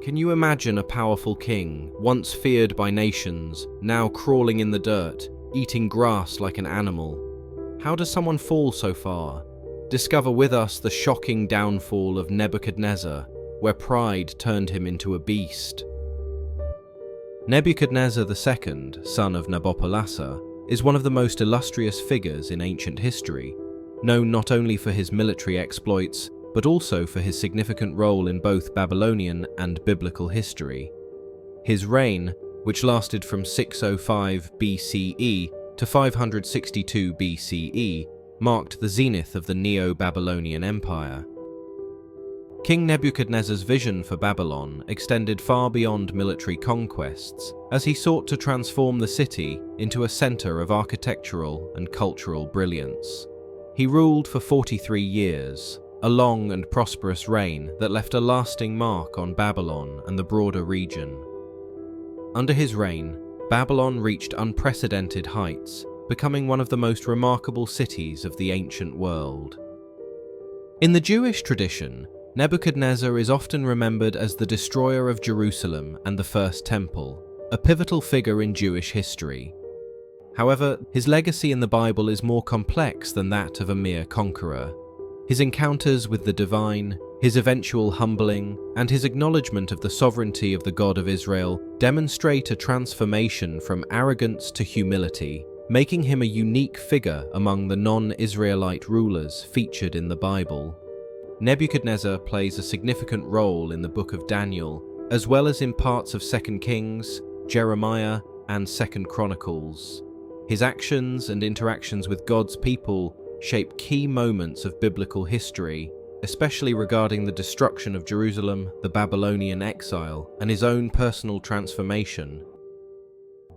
Can you imagine a powerful king, once feared by nations, now crawling in the dirt, eating grass like an animal? How does someone fall so far? Discover with us the shocking downfall of Nebuchadnezzar, where pride turned him into a beast. Nebuchadnezzar II, son of Nabopolassar, is one of the most illustrious figures in ancient history, known not only for his military exploits, but also for his significant role in both Babylonian and biblical history. His reign, which lasted from 605 BCE to 562 BCE, marked the zenith of the Neo-Babylonian Empire. King Nebuchadnezzar's vision for Babylon extended far beyond military conquests, as he sought to transform the city into a center of architectural and cultural brilliance. He ruled for 43 years, a long and prosperous reign that left a lasting mark on Babylon and the broader region. Under his reign, Babylon reached unprecedented heights, becoming one of the most remarkable cities of the ancient world. In the Jewish tradition, Nebuchadnezzar is often remembered as the destroyer of Jerusalem and the First Temple, a pivotal figure in Jewish history. However, his legacy in the Bible is more complex than that of a mere conqueror. His encounters with the divine, his eventual humbling, and his acknowledgement of the sovereignty of the God of Israel demonstrate a transformation from arrogance to humility, making him a unique figure among the non-Israelite rulers featured in the Bible. Nebuchadnezzar plays a significant role in the Book of Daniel, as well as in parts of 2 Kings, Jeremiah, and 2 Chronicles. His actions and interactions with God's people shape key moments of biblical history, especially regarding the destruction of Jerusalem, the Babylonian exile, and his own personal transformation.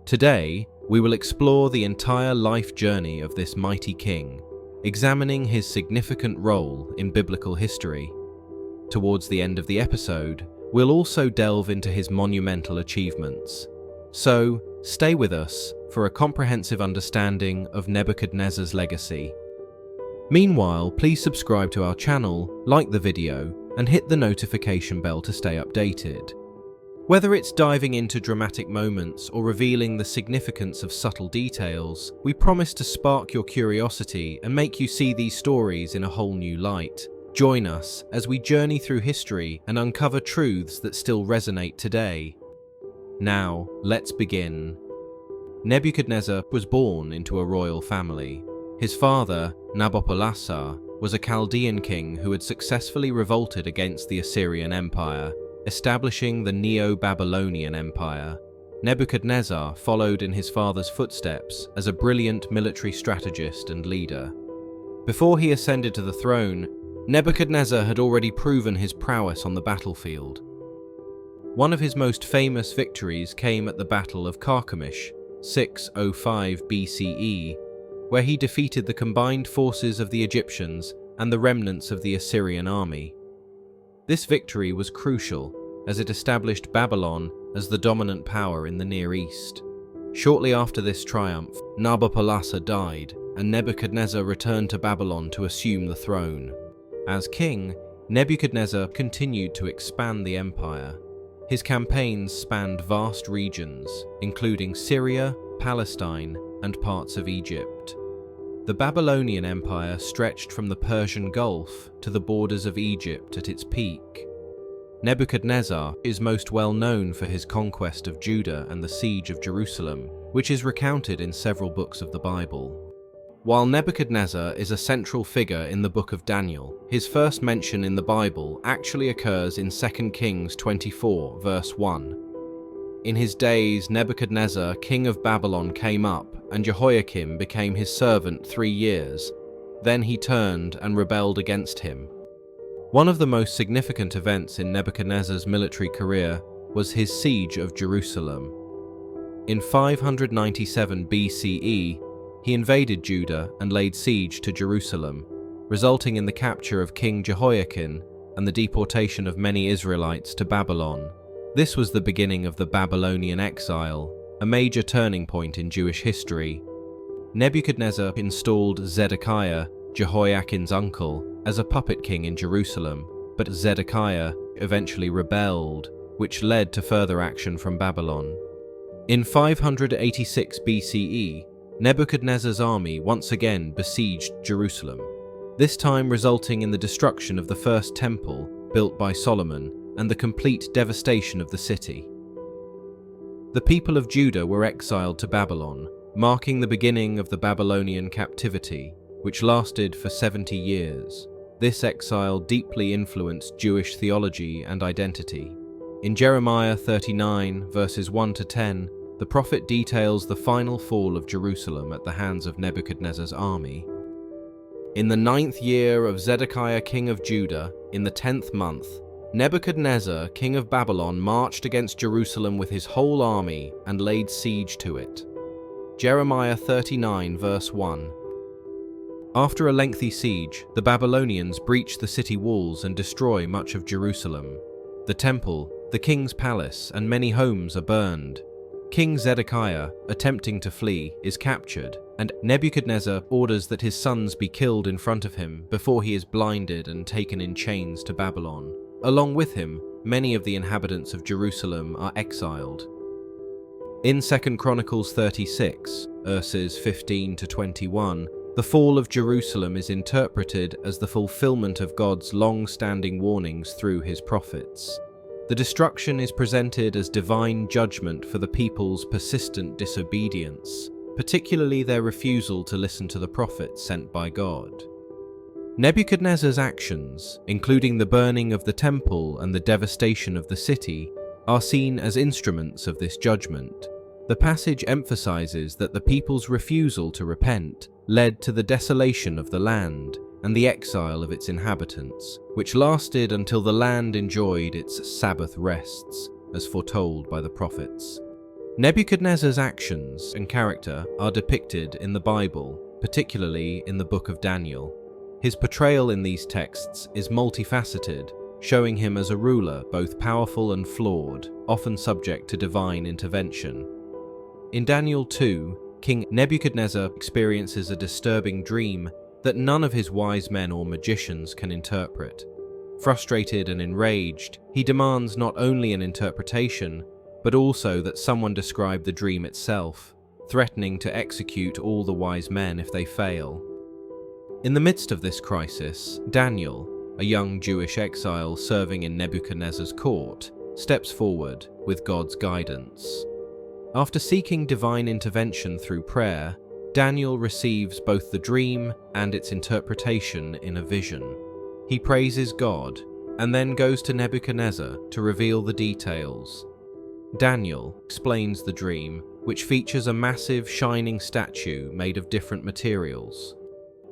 Today, we will explore the entire life journey of this mighty king, examining his significant role in biblical history. Towards the end of the episode, we'll also delve into his monumental achievements. So, stay with us for a comprehensive understanding of Nebuchadnezzar's legacy. Meanwhile, please subscribe to our channel, like the video, and hit the notification bell to stay updated. Whether it's diving into dramatic moments or revealing the significance of subtle details, we promise to spark your curiosity and make you see these stories in a whole new light. Join us as we journey through history and uncover truths that still resonate today. Now, let's begin. Nebuchadnezzar was born into a royal family. His father, Nabopolassar, was a Chaldean king who had successfully revolted against the Assyrian Empire, establishing the Neo-Babylonian Empire. Nebuchadnezzar followed in his father's footsteps as a brilliant military strategist and leader. Before he ascended to the throne, Nebuchadnezzar had already proven his prowess on the battlefield. One of his most famous victories came at the Battle of Carchemish, 605 BCE, where he defeated the combined forces of the Egyptians and the remnants of the Assyrian army. This victory was crucial, as it established Babylon as the dominant power in the Near East. Shortly after this triumph, Nabopolassar died, and Nebuchadnezzar returned to Babylon to assume the throne. As king, Nebuchadnezzar continued to expand the empire. His campaigns spanned vast regions, including Syria, Palestine, and parts of Egypt. The Babylonian Empire stretched from the Persian Gulf to the borders of Egypt at its peak. Nebuchadnezzar is most well known for his conquest of Judah and the siege of Jerusalem, which is recounted in several books of the Bible. While Nebuchadnezzar is a central figure in the Book of Daniel, his first mention in the Bible actually occurs in 2 Kings 24, verse 1. In his days, Nebuchadnezzar, king of Babylon, came up, and Jehoiakim became his servant 3 years. Then he turned and rebelled against him. One of the most significant events in Nebuchadnezzar's military career was his siege of Jerusalem. In 597 BCE, he invaded Judah and laid siege to Jerusalem, resulting in the capture of King Jehoiakim and the deportation of many Israelites to Babylon. This was the beginning of the Babylonian exile, a major turning point in Jewish history. Nebuchadnezzar installed Zedekiah, Jehoiakim's uncle, as a puppet king in Jerusalem, but Zedekiah eventually rebelled, which led to further action from Babylon. In 586 BCE, Nebuchadnezzar's army once again besieged Jerusalem, this time resulting in the destruction of the first temple built by Solomon and the complete devastation of the city. The people of Judah were exiled to Babylon, marking the beginning of the Babylonian captivity, which lasted for 70 years. This exile deeply influenced Jewish theology and identity. In Jeremiah 39, verses 1 to 10, the prophet details the final fall of Jerusalem at the hands of Nebuchadnezzar's army. In the 9th year of Zedekiah king of Judah, in the 10th month, Nebuchadnezzar king of Babylon marched against Jerusalem with his whole army and laid siege to it. Jeremiah 39, verse 1. After a lengthy siege, the Babylonians breach the city walls and destroy much of Jerusalem. The temple, the king's palace, and many homes are burned. King Zedekiah, attempting to flee, is captured, and Nebuchadnezzar orders that his sons be killed in front of him before he is blinded and taken in chains to Babylon. Along with him, many of the inhabitants of Jerusalem are exiled. In 2 Chronicles 36, verses 15 to 21, the fall of Jerusalem is interpreted as the fulfillment of God's long-standing warnings through his prophets. The destruction is presented as divine judgment for the people's persistent disobedience, particularly their refusal to listen to the prophets sent by God. Nebuchadnezzar's actions, including the burning of the temple and the devastation of the city, are seen as instruments of this judgment. The passage emphasizes that the people's refusal to repent led to the desolation of the land and the exile of its inhabitants, which lasted until the land enjoyed its Sabbath rests, as foretold by the prophets. Nebuchadnezzar's actions and character are depicted in the Bible, particularly in the book of Daniel. His portrayal in these texts is multifaceted, showing him as a ruler both powerful and flawed, often subject to divine intervention. In Daniel 2, King Nebuchadnezzar experiences a disturbing dream that none of his wise men or magicians can interpret. Frustrated and enraged, he demands not only an interpretation, but also that someone describe the dream itself, threatening to execute all the wise men if they fail. In the midst of this crisis, Daniel, a young Jewish exile serving in Nebuchadnezzar's court, steps forward with God's guidance. After seeking divine intervention through prayer, Daniel receives both the dream and its interpretation in a vision. He praises God and then goes to Nebuchadnezzar to reveal the details. Daniel explains the dream, which features a massive shining statue made of different materials.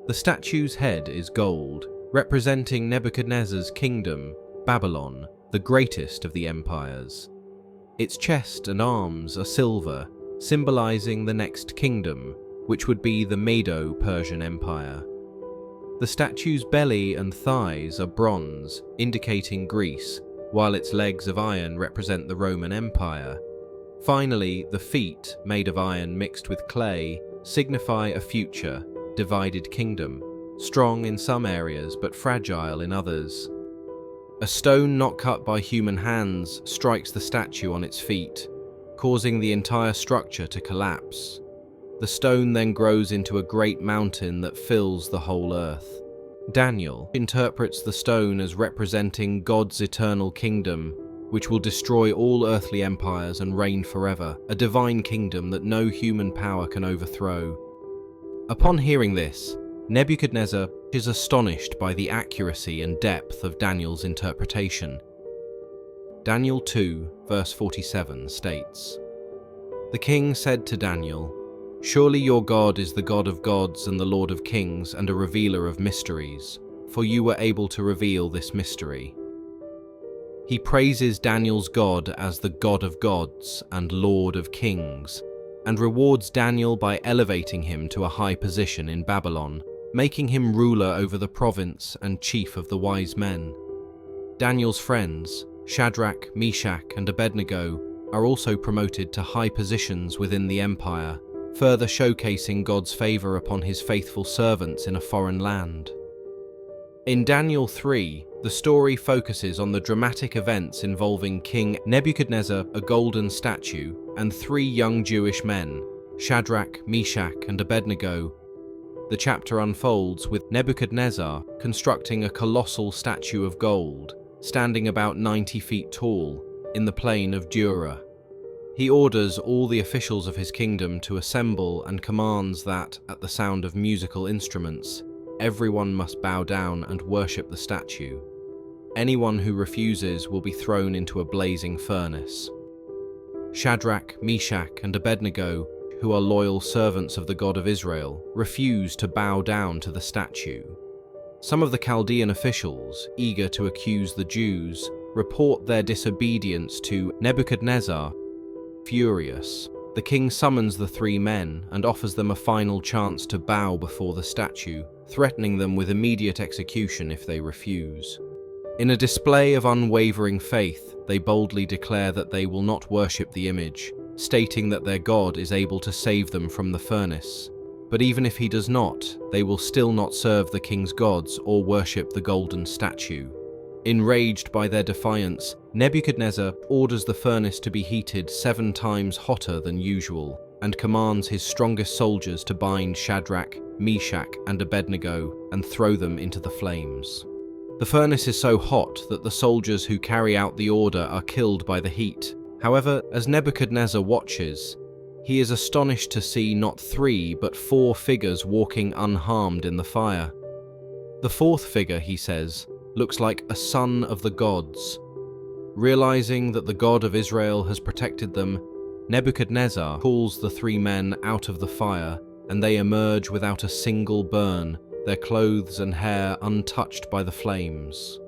The statue's head is gold, representing Nebuchadnezzar's kingdom, Babylon, the greatest of the empires. Its chest and arms are silver, symbolizing the next kingdom, which would be the Medo-Persian Empire. The statue's belly and thighs are bronze, indicating Greece, while its legs of iron represent the Roman Empire. Finally, the feet, made of iron mixed with clay, signify a future, divided kingdom, strong in some areas but fragile in others. A stone not cut by human hands strikes the statue on its feet, causing the entire structure to collapse. The stone then grows into a great mountain that fills the whole earth. Daniel interprets the stone as representing God's eternal kingdom, which will destroy all earthly empires and reign forever, a divine kingdom that no human power can overthrow. Upon hearing this, Nebuchadnezzar is astonished by the accuracy and depth of Daniel's interpretation. Daniel 2, verse 47 states, "The king said to Daniel, 'Surely your God is the God of gods and the Lord of kings and a revealer of mysteries, for you were able to reveal this mystery.'" He praises Daniel's God as the God of gods and Lord of kings, and rewards Daniel by elevating him to a high position in Babylon, making him ruler over the province and chief of the wise men. Daniel's friends, Shadrach, Meshach, and Abednego, are also promoted to high positions within the empire, further showcasing God's favor upon his faithful servants in a foreign land. In Daniel 3, the story focuses on the dramatic events involving King Nebuchadnezzar, a golden statue, and 3 young Jewish men, Shadrach, Meshach, and Abednego. The chapter unfolds with Nebuchadnezzar constructing a colossal statue of gold, standing about 90 feet tall, in the plain of Dura. He orders all the officials of his kingdom to assemble and commands that, at the sound of musical instruments, everyone must bow down and worship the statue. Anyone who refuses will be thrown into a blazing furnace. Shadrach, Meshach, and Abednego, who are loyal servants of the God of Israel, refuse to bow down to the statue. Some of the Chaldean officials, eager to accuse the Jews, report their disobedience to Nebuchadnezzar. Furious, the king summons the 3 men and offers them a final chance to bow before the statue, threatening them with immediate execution if they refuse. In a display of unwavering faith, they boldly declare that they will not worship the image, stating that their God is able to save them from the furnace. But even if he does not, they will still not serve the king's gods or worship the golden statue. Enraged by their defiance, Nebuchadnezzar orders the furnace to be heated 7 times hotter than usual and commands his strongest soldiers to bind Shadrach, Meshach, and Abednego and throw them into the flames. The furnace is so hot that the soldiers who carry out the order are killed by the heat. However, as Nebuchadnezzar watches, he is astonished to see not 3 but 4 figures walking unharmed in the fire. The 4th figure, he says, looks like a son of the gods. Realizing that the God of Israel has protected them, Nebuchadnezzar calls the 3 men out of the fire, and they emerge without a single burn, their clothes and hair untouched by the flames.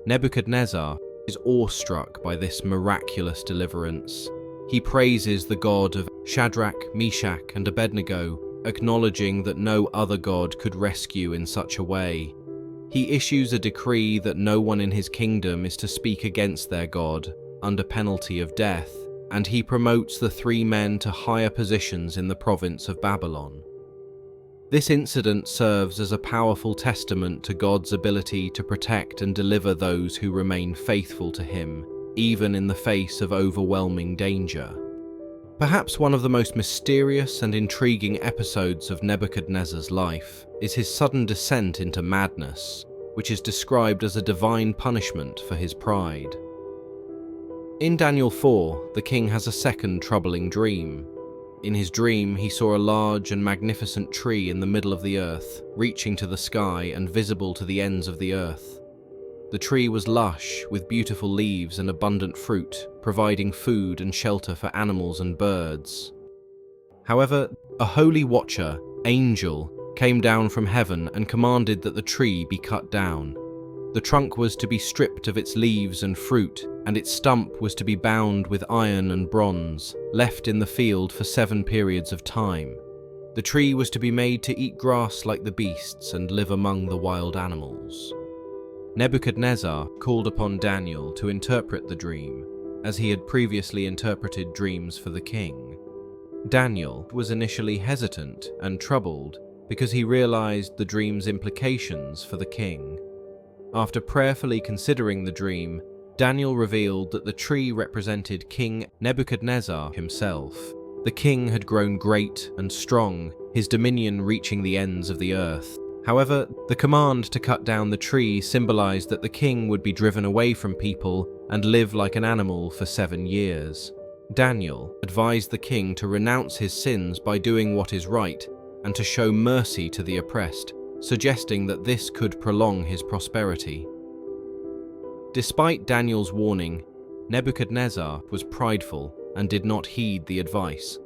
Nebuchadnezzar is awestruck by this miraculous deliverance. He praises the God of Shadrach, Meshach, and Abednego, acknowledging that no other God could rescue in such a way. He issues a decree that no one in his kingdom is to speak against their God, under penalty of death, and he promotes the 3 men to higher positions in the province of Babylon. This incident serves as a powerful testament to God's ability to protect and deliver those who remain faithful to him, even in the face of overwhelming danger. Perhaps one of the most mysterious and intriguing episodes of Nebuchadnezzar's life is his sudden descent into madness, which is described as a divine punishment for his pride. In Daniel 4, the king has a second troubling dream. In his dream, he saw a large and magnificent tree in the middle of the earth, reaching to the sky and visible to the ends of the earth. The tree was lush, with beautiful leaves and abundant fruit, providing food and shelter for animals and birds. However, a holy watcher, angel, came down from heaven and commanded that the tree be cut down. The trunk was to be stripped of its leaves and fruit, and its stump was to be bound with iron and bronze, left in the field for 7 periods of time. The tree was to be made to eat grass like the beasts and live among the wild animals. Nebuchadnezzar called upon Daniel to interpret the dream, as he had previously interpreted dreams for the king. Daniel was initially hesitant and troubled because he realized the dream's implications for the king. After prayerfully considering the dream, Daniel revealed that the tree represented King Nebuchadnezzar himself. The king had grown great and strong, his dominion reaching the ends of the earth. However, the command to cut down the tree symbolized that the king would be driven away from people and live like an animal for 7 years. Daniel advised the king to renounce his sins by doing what is right and to show mercy to the oppressed, suggesting that this could prolong his prosperity. Despite Daniel's warning, Nebuchadnezzar was prideful and did not heed the advice.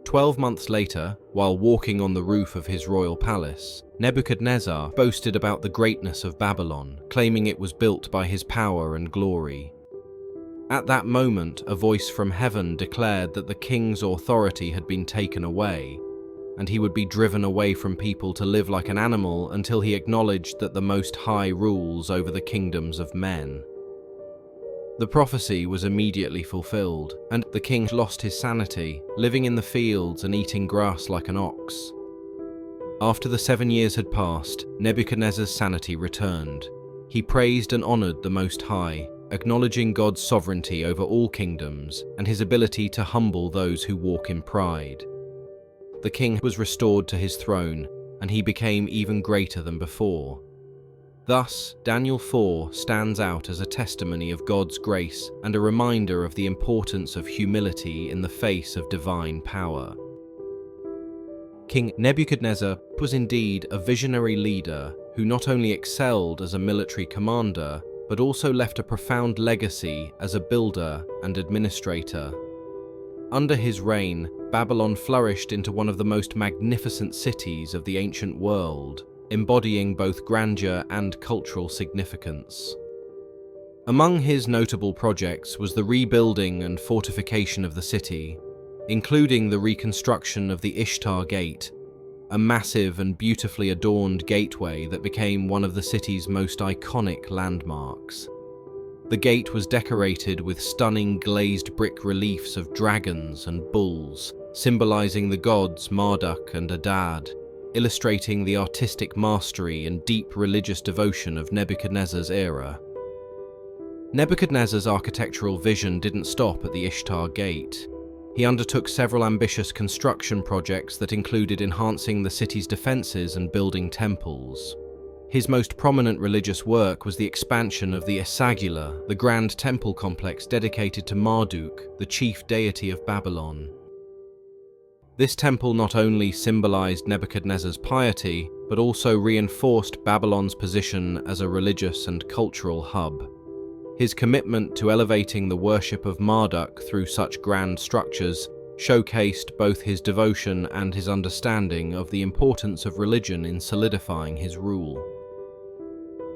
12 months later, while walking on the roof of his royal palace, Nebuchadnezzar boasted about the greatness of Babylon, claiming it was built by his power and glory. At that moment, a voice from heaven declared that the king's authority had been taken away, and he would be driven away from people to live like an animal until he acknowledged that the Most High rules over the kingdoms of men. The prophecy was immediately fulfilled, and the king lost his sanity, living in the fields and eating grass like an ox. After the 7 years had passed, Nebuchadnezzar's sanity returned. He praised and honored the Most High, acknowledging God's sovereignty over all kingdoms and his ability to humble those who walk in pride. The king was restored to his throne, and he became even greater than before. Thus, Daniel 4 stands out as a testimony of God's grace and a reminder of the importance of humility in the face of divine power. King Nebuchadnezzar was indeed a visionary leader who not only excelled as a military commander, but also left a profound legacy as a builder and administrator. Under his reign, Babylon flourished into one of the most magnificent cities of the ancient world, embodying both grandeur and cultural significance. Among his notable projects was the rebuilding and fortification of the city, including the reconstruction of the Ishtar Gate, a massive and beautifully adorned gateway that became one of the city's most iconic landmarks. The gate was decorated with stunning glazed brick reliefs of dragons and bulls, symbolizing the gods Marduk and Adad, illustrating the artistic mastery and deep religious devotion of Nebuchadnezzar's era. Nebuchadnezzar's architectural vision didn't stop at the Ishtar Gate. He undertook several ambitious construction projects that included enhancing the city's defenses and building temples. His most prominent religious work was the expansion of the Esagila, the grand temple complex dedicated to Marduk, the chief deity of Babylon. This temple not only symbolized Nebuchadnezzar's piety, but also reinforced Babylon's position as a religious and cultural hub. His commitment to elevating the worship of Marduk through such grand structures showcased both his devotion and his understanding of the importance of religion in solidifying his rule.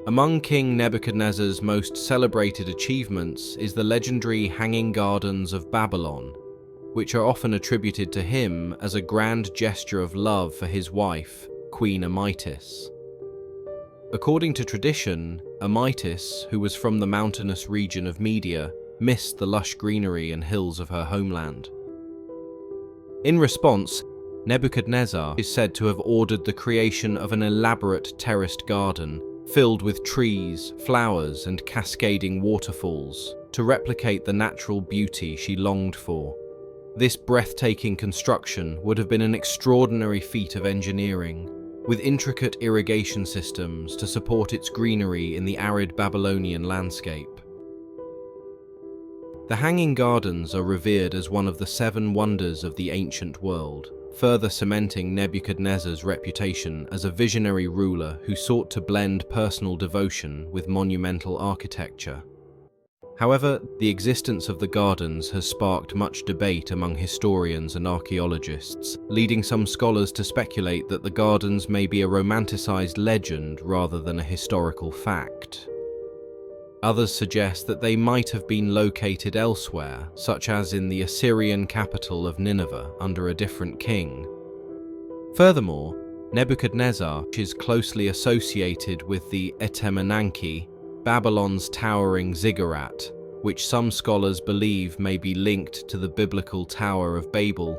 Among King Nebuchadnezzar's most celebrated achievements is the legendary Hanging Gardens of Babylon, which are often attributed to him as a grand gesture of love for his wife, Queen Amytis. According to tradition, Amytis, who was from the mountainous region of Media, missed the lush greenery and hills of her homeland. In response, Nebuchadnezzar is said to have ordered the creation of an elaborate terraced garden filled with trees, flowers, and cascading waterfalls to replicate the natural beauty she longed for. This breathtaking construction would have been an extraordinary feat of engineering, with intricate irrigation systems to support its greenery in the arid Babylonian landscape. The Hanging Gardens are revered as one of the 7 wonders of the ancient world, further cementing Nebuchadnezzar's reputation as a visionary ruler who sought to blend personal devotion with monumental architecture. However, the existence of the gardens has sparked much debate among historians and archaeologists, leading some scholars to speculate that the gardens may be a romanticized legend rather than a historical fact. Others suggest that they might have been located elsewhere, such as in the Assyrian capital of Nineveh under a different king. Furthermore, Nebuchadnezzar is closely associated with the Etemenanki, Babylon's towering ziggurat, which some scholars believe may be linked to the biblical Tower of Babel.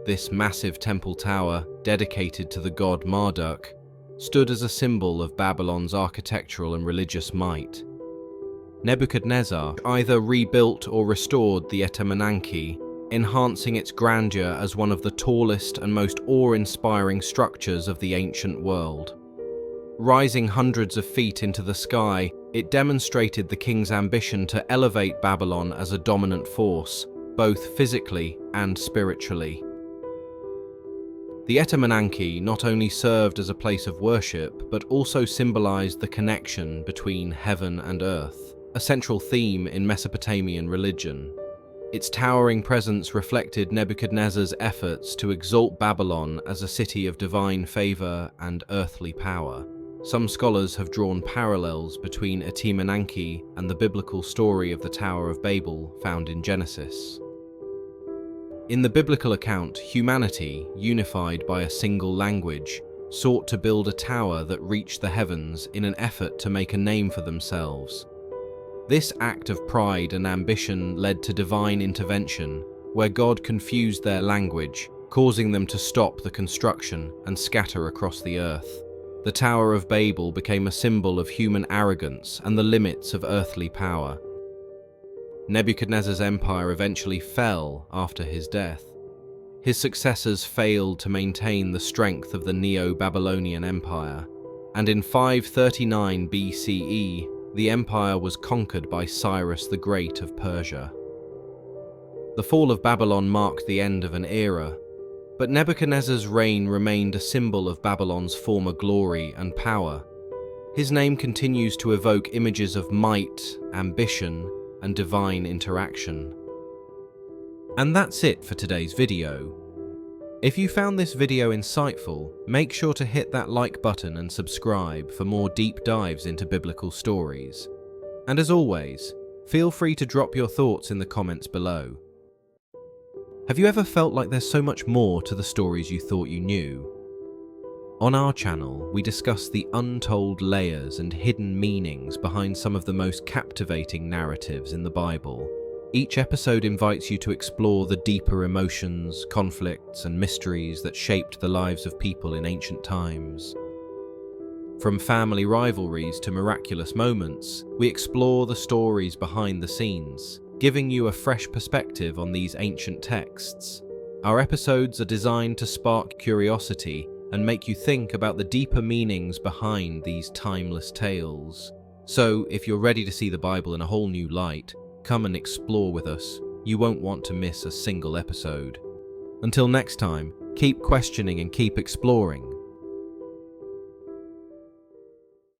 This massive temple tower, dedicated to the god Marduk, stood as a symbol of Babylon's architectural and religious might. Nebuchadnezzar either rebuilt or restored the Etemenanki, enhancing its grandeur as one of the tallest and most awe-inspiring structures of the ancient world. Rising hundreds of feet into the sky, it demonstrated the king's ambition to elevate Babylon as a dominant force, both physically and spiritually. The Etemenanki not only served as a place of worship, but also symbolized the connection between heaven and earth, a central theme in Mesopotamian religion. Its towering presence reflected Nebuchadnezzar's efforts to exalt Babylon as a city of divine favor and earthly power. Some scholars have drawn parallels between Etemenanki and the biblical story of the Tower of Babel found in Genesis. In the biblical account, humanity, unified by a single language, sought to build a tower that reached the heavens in an effort to make a name for themselves. This act of pride and ambition led to divine intervention, where God confused their language, causing them to stop the construction and scatter across the earth. The Tower of Babel became a symbol of human arrogance and the limits of earthly power. Nebuchadnezzar's empire eventually fell after his death. His successors failed to maintain the strength of the Neo-Babylonian Empire, and in 539 BCE, the empire was conquered by Cyrus the Great of Persia. The fall of Babylon marked the end of an era, but Nebuchadnezzar's reign remained a symbol of Babylon's former glory and power. His name continues to evoke images of might, ambition, and divine interaction. And that's it for today's video. If you found this video insightful, make sure to hit that like button and subscribe for more deep dives into biblical stories. And as always, feel free to drop your thoughts in the comments below. Have you ever felt like there's so much more to the stories you thought you knew? On our channel, we discuss the untold layers and hidden meanings behind some of the most captivating narratives in the Bible. Each episode invites you to explore the deeper emotions, conflicts, and mysteries that shaped the lives of people in ancient times. From family rivalries to miraculous moments, we explore the stories behind the scenes, giving you a fresh perspective on these ancient texts. Our episodes are designed to spark curiosity and make you think about the deeper meanings behind these timeless tales. So, if you're ready to see the Bible in a whole new light, come and explore with us. You won't want to miss a single episode. Until next time, keep questioning and keep exploring.